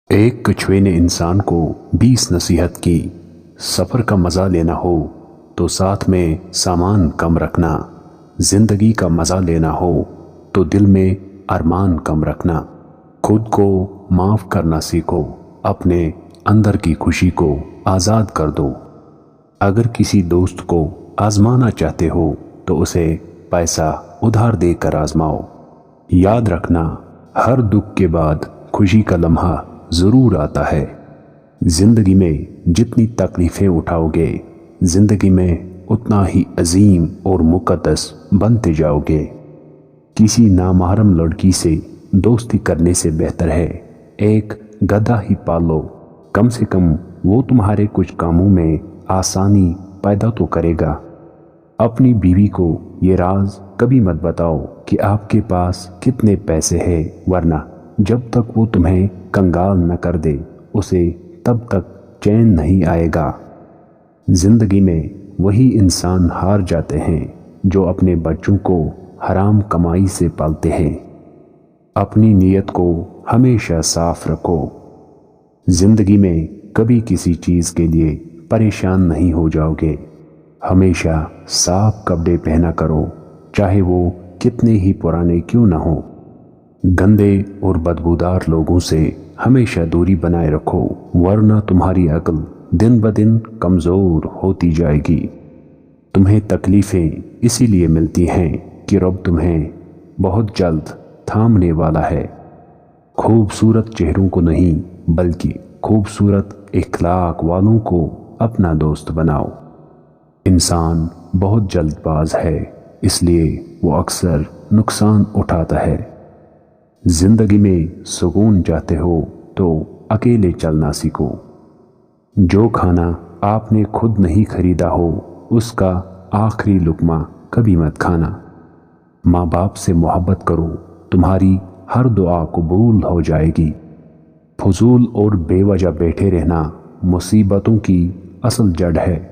ایک کچھوے نے انسان کو 20 نصیحت کی، سفر کا مزہ لینا ہو تو ساتھ میں سامان کم رکھنا، زندگی کا مزہ لینا ہو تو دل میں ارمان کم رکھنا، خود کو معاف کرنا سیکھو، اپنے اندر کی خوشی کو آزاد کر دو۔ اگر کسی دوست کو آزمانا چاہتے ہو تو اسے پیسہ ادھار دے کر آزماؤ۔ یاد رکھنا، ہر دکھ کے بعد خوشی کا لمحہ ضرور آتا ہے۔ زندگی میں جتنی تکلیفیں اٹھاؤ گے، زندگی میں اتنا ہی عظیم اور مقدس بنتے جاؤ گے۔ کسی نامحرم لڑکی سے دوستی کرنے سے بہتر ہے ایک گدھا ہی پال لو، کم سے کم وہ تمہارے کچھ کاموں میں آسانی پیدا تو کرے گا۔ اپنی بیوی کو یہ راز کبھی مت بتاؤ کہ آپ کے پاس کتنے پیسے ہیں، ورنہ جب تک وہ تمہیں کنگال نہ کر دے اسے تب تک چین نہیں آئے گا۔ زندگی میں وہی انسان ہار جاتے ہیں جو اپنے بچوں کو حرام کمائی سے پالتے ہیں۔ اپنی نیت کو ہمیشہ صاف رکھو۔ زندگی میں کبھی کسی چیز کے لیے پریشان نہیں ہو جاؤ گے۔ ہمیشہ صاف کپڑے پہنا کرو، چاہے وہ کتنے ہی پرانے کیوں نہ ہوں۔ گندے اور بدبودار لوگوں سے ہمیشہ دوری بنائے رکھو، ورنہ تمہاری عقل دن بدن کمزور ہوتی جائے گی۔ تمہیں تکلیفیں اسی لیے ملتی ہیں کہ رب تمہیں بہت جلد تھامنے والا ہے۔ خوبصورت چہروں کو نہیں بلکہ خوبصورت اخلاق والوں کو اپنا دوست بناؤ۔ انسان بہت جلد باز ہے، اس لیے وہ اکثر نقصان اٹھاتا ہے۔ زندگی میں سکون چاہتے ہو تو اکیلے چلنا سیکھو۔ جو کھانا آپ نے خود نہیں خریدا ہو اس کا آخری لقمہ کبھی مت کھانا۔ ماں باپ سے محبت کرو، تمہاری ہر دعا قبول ہو جائے گی۔ فضول اور بے وجہ بیٹھے رہنا مصیبتوں کی اصل جڑ ہے۔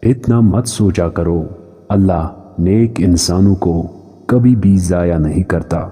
اتنا مت سوچا کرو، اللہ نیک انسانوں کو کبھی بھی ضائع نہیں کرتا۔